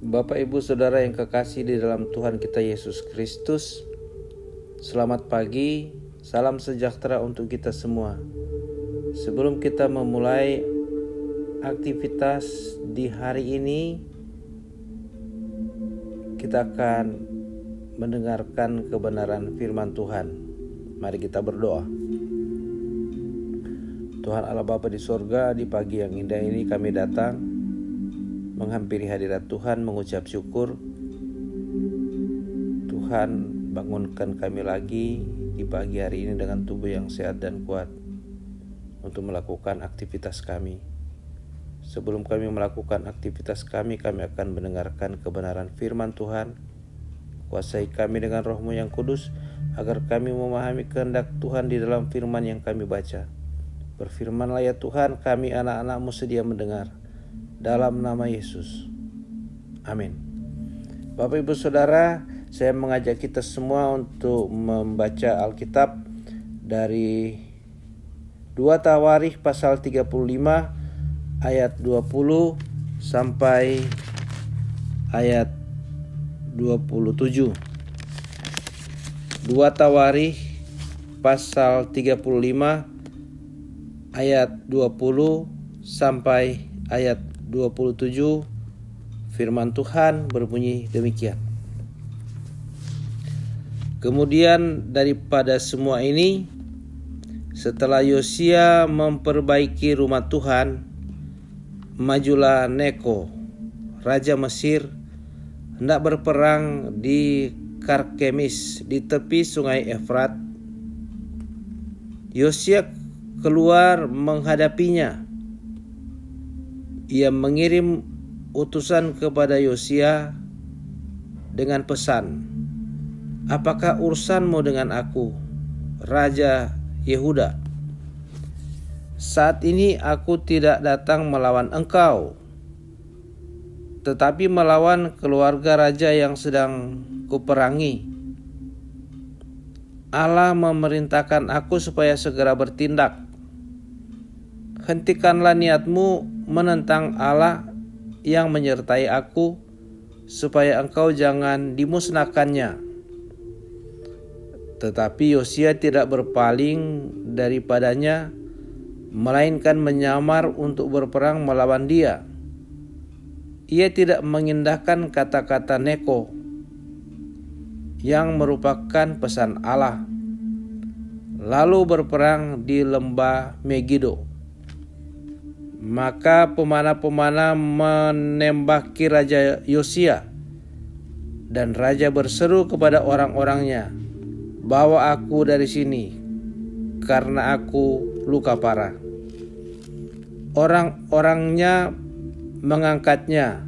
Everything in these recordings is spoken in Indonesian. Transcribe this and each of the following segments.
Bapak, Ibu, Saudara yang kekasih di dalam Tuhan kita Yesus Kristus, selamat pagi, salam sejahtera untuk kita semua. Sebelum kita memulai aktivitas di hari ini, kita akan mendengarkan kebenaran firman Tuhan. Mari kita berdoa. Tuhan Allah Bapa di sorga, di pagi yang indah ini kami datang menghampiri hadirat Tuhan, mengucap syukur. Tuhan, bangunkan kami lagi di pagi hari ini dengan tubuh yang sehat dan kuat untuk melakukan aktivitas kami. Sebelum kami melakukan aktivitas kami akan mendengarkan kebenaran firman Tuhan. Kuasai kami dengan Roh-Mu yang kudus, agar kami memahami kehendak Tuhan di dalam firman yang kami baca. Berfirmanlah ya Tuhan, kami anak-anak-Mu sedia mendengar. Dalam nama Yesus, amin. Bapak, Ibu, Saudara, saya mengajak kita semua untuk membaca Alkitab dari 2 Tawarikh pasal 35 ayat 20 sampai ayat 27. 2 Tawarikh pasal 35 ayat 20 sampai ayat 27. Firman Tuhan berbunyi demikian. Kemudian daripada semua ini, setelah Yosia memperbaiki rumah Tuhan, majulah Neko, raja Mesir, hendak berperang di Karkemis di tepi sungai Efrat. Yosia keluar menghadapinya. Ia mengirim utusan kepada Yosia dengan pesan, "Apakah urusanmu dengan aku, Raja Yehuda? Saat ini aku tidak datang melawan engkau, tetapi melawan keluarga raja yang sedang kuperangi. Allah memerintahkan aku supaya segera bertindak. Hentikanlah niatmu menentang Allah yang menyertai aku, supaya engkau jangan dimusnahkannya." Tetapi Yosia tidak berpaling daripadanya, melainkan menyamar untuk berperang melawan dia. Ia tidak mengindahkan kata-kata Neko yang merupakan pesan Allah, lalu berperang di lembah Megido. Maka pemana-pemana menembaki Raja Yosia, dan Raja berseru kepada orang-orangnya, "Bawa aku dari sini, karena aku luka parah." Orang-orangnya mengangkatnya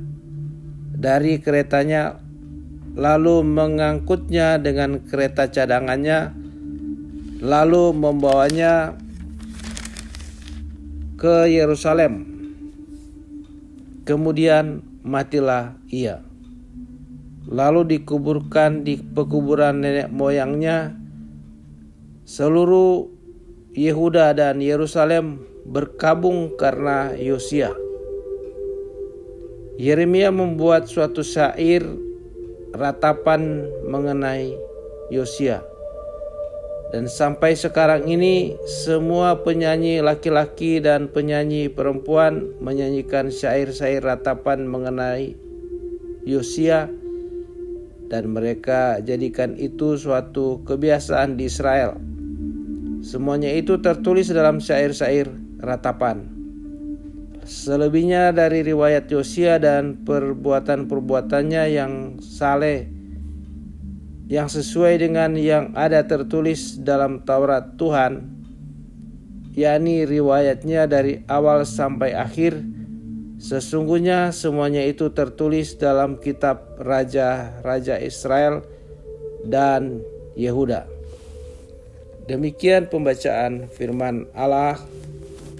dari keretanya, lalu mengangkutnya dengan kereta cadangannya, lalu membawanya ke Yerusalem. Kemudian matilah ia, lalu dikuburkan di pekuburan nenek moyangnya. Seluruh Yehuda dan Yerusalem berkabung karena Yosia. Yeremia membuat suatu syair ratapan mengenai Yosia. Dan sampai sekarang ini semua penyanyi laki-laki dan penyanyi perempuan menyanyikan syair-syair ratapan mengenai Yosia, dan mereka jadikan itu suatu kebiasaan di Israel. Semuanya itu tertulis dalam syair-syair ratapan. Selebihnya dari riwayat Yosia dan perbuatan-perbuatannya yang saleh, yang sesuai dengan yang ada tertulis dalam Taurat Tuhan, yakni riwayatnya dari awal sampai akhir, sesungguhnya semuanya itu tertulis dalam kitab Raja-Raja Israel dan Yehuda. Demikian pembacaan firman Allah.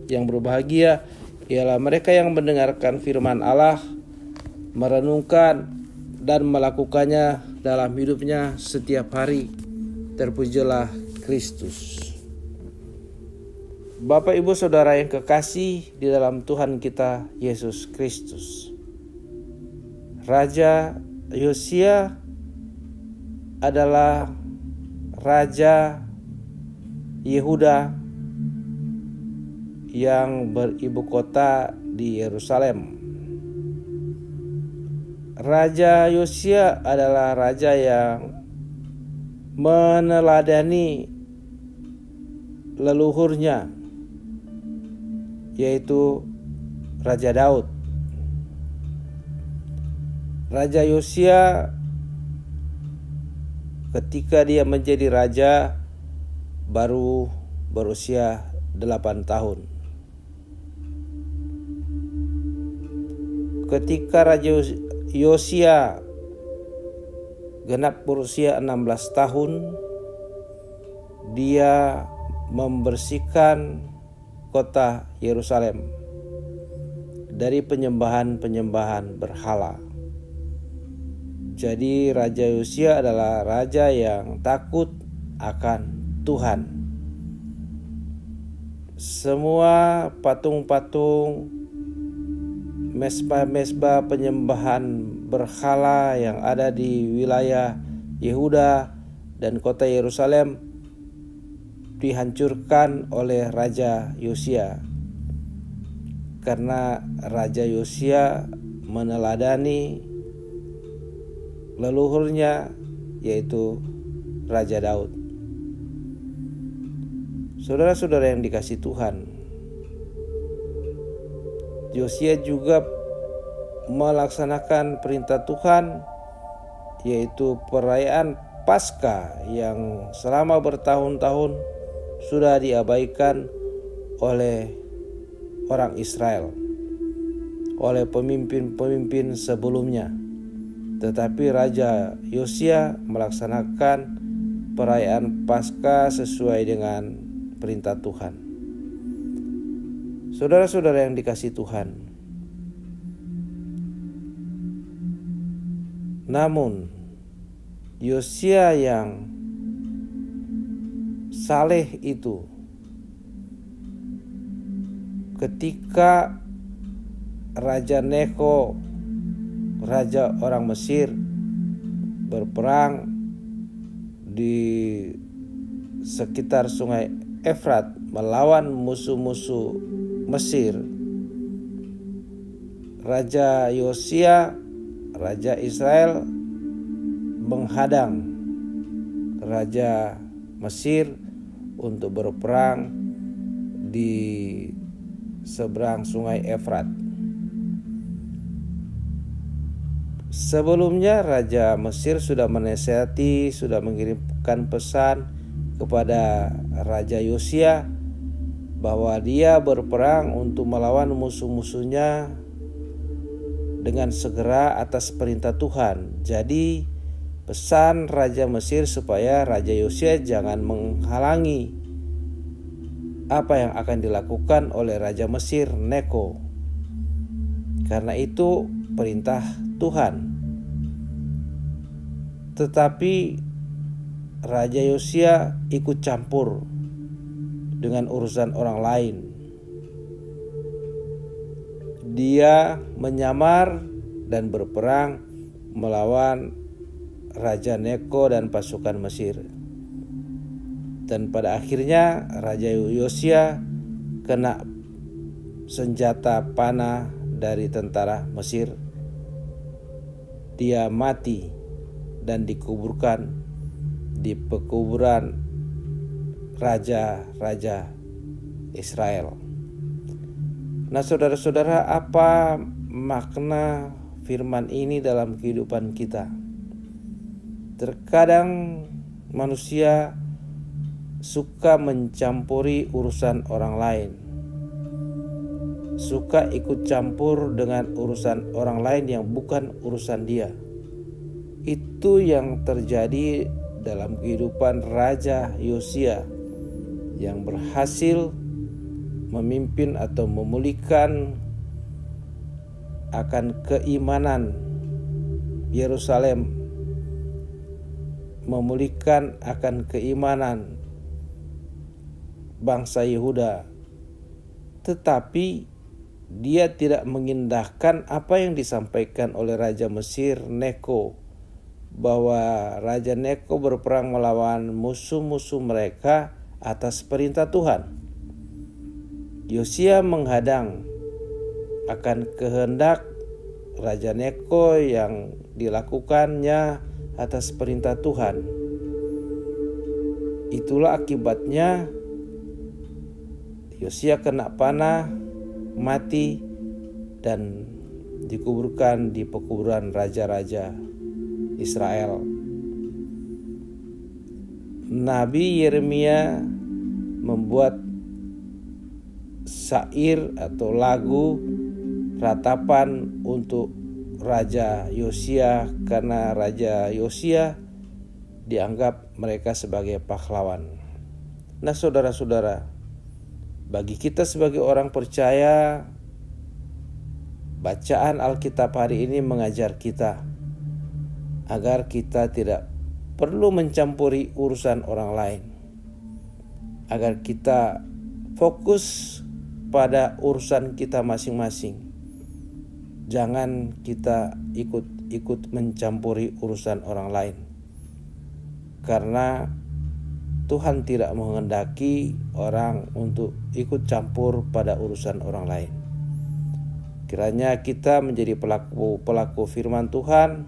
Yang berbahagia ialah mereka yang mendengarkan firman Allah, merenungkan dan melakukannya dalam hidupnya setiap hari. Terpujilah Kristus. Bapak, Ibu, Saudara yang kekasih di dalam Tuhan kita Yesus Kristus, Raja Yosia adalah raja Yehuda yang beribu kota di Yerusalem. Raja Yosia adalah raja yang meneladani leluhurnya, yaitu Raja Daud. Raja Yosia ketika dia menjadi raja baru berusia 8 tahun. Ketika Raja Yosia genap berusia 16 tahun, dia membersihkan kota Yerusalem dari penyembahan-penyembahan berhala. Jadi Raja Yosia adalah raja yang takut akan Tuhan. Semua patung-patung, mesbah-mesbah penyembahan berhala yang ada di wilayah Yehuda dan kota Yerusalem dihancurkan oleh Raja Yosia, karena Raja Yosia meneladani leluhurnya, yaitu Raja Daud. Saudara-saudara yang dikasihi Tuhan, Yosia juga melaksanakan perintah Tuhan, yaitu perayaan Paskah yang selama bertahun-tahun sudah diabaikan oleh orang Israel, oleh pemimpin-pemimpin sebelumnya. Tetapi Raja Yosia melaksanakan perayaan Paskah sesuai dengan perintah Tuhan. Saudara-saudara yang dikasihi Tuhan, namun Yosia yang saleh itu, ketika Raja Neko, raja orang Mesir, berperang di sekitar sungai Efrat melawan musuh-musuh Mesir, Raja Yosia, raja Israel, menghadang Raja Mesir untuk berperang di seberang sungai Efrat. Sebelumnya Raja Mesir sudah menasihati, sudah mengirimkan pesan kepada Raja Yosia bahwa dia berperang untuk melawan musuh-musuhnya dengan segera atas perintah Tuhan. Jadi pesan Raja Mesir supaya Raja Yosia jangan menghalangi apa yang akan dilakukan oleh Raja Mesir Neko, karena itu perintah Tuhan. Tetapi Raja Yosia ikut campur dengan urusan orang lain. Dia menyamar dan berperang melawan Raja Neko dan pasukan Mesir. Dan pada akhirnya Raja Yosia kena senjata panah dari tentara Mesir. Dia mati dan dikuburkan di pekuburan raja-raja Israel. Nah, saudara-saudara, apa makna firman ini dalam kehidupan kita? Terkadang manusia suka mencampuri urusan orang lain, suka ikut campur dengan urusan orang lain yang bukan urusan dia. Itu yang terjadi dalam kehidupan Raja Yosia yang berhasil memimpin atau memulihkan akan keimanan Yerusalem, memulihkan akan keimanan bangsa Yehuda. Tetapi dia tidak mengindahkan apa yang disampaikan oleh Raja Mesir Neko, bahwa Raja Neko berperang melawan musuh-musuh mereka atas perintah Tuhan. Yosia menghadang akan kehendak Raja Neko yang dilakukannya atas perintah Tuhan. Itulah akibatnya Yosia kena panah, mati, dan dikuburkan di pekuburan raja-raja Israel. Nabi Yeremia membuat syair atau lagu ratapan untuk Raja Yosia, karena Raja Yosia dianggap mereka sebagai pahlawan. Nah, saudara-saudara, bagi kita sebagai orang percaya, bacaan Alkitab hari ini mengajar kita agar kita tidak perlu mencampuri urusan orang lain, agar kita fokus pada urusan kita masing-masing. Jangan kita ikut mencampuri urusan orang lain, karena Tuhan tidak menghendaki orang untuk ikut campur pada urusan orang lain. Kiranya kita menjadi pelaku firman Tuhan,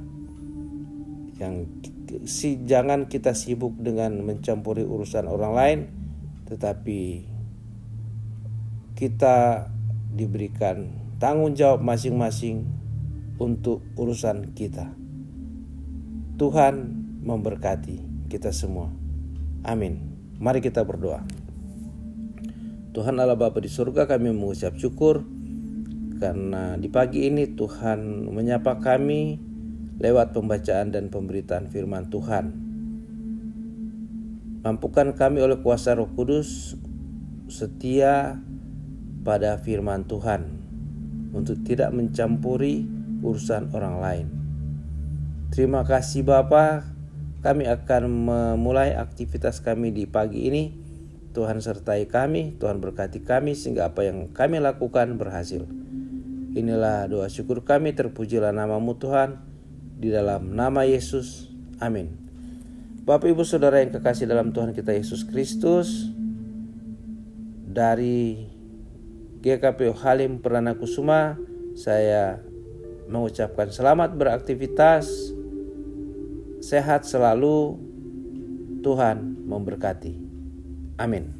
jangan kita sibuk dengan mencampuri urusan orang lain, tetapi kita diberikan tanggung jawab masing-masing untuk urusan kita. Tuhan memberkati kita semua. Amin. Mari kita berdoa. Tuhan Allah Bapa di surga, kami mengucap syukur karena di pagi ini Tuhan menyapa kami lewat pembacaan dan pemberitaan firman Tuhan. Mampukan kami oleh kuasa Roh Kudus setia pada firman Tuhan untuk tidak mencampuri urusan orang lain. Terima kasih Bapa, kami akan memulai aktivitas kami di pagi ini. Tuhan sertai kami, Tuhan berkati kami sehingga apa yang kami lakukan berhasil. Inilah doa syukur kami, terpujilah nama-Mu Tuhan, di dalam nama Yesus. Amin. Bapak Ibu Saudara yang kekasih dalam Tuhan kita Yesus Kristus, dari GKPU Halim Perdana Kusuma, saya mengucapkan selamat beraktivitas, sehat selalu, Tuhan memberkati. Amin.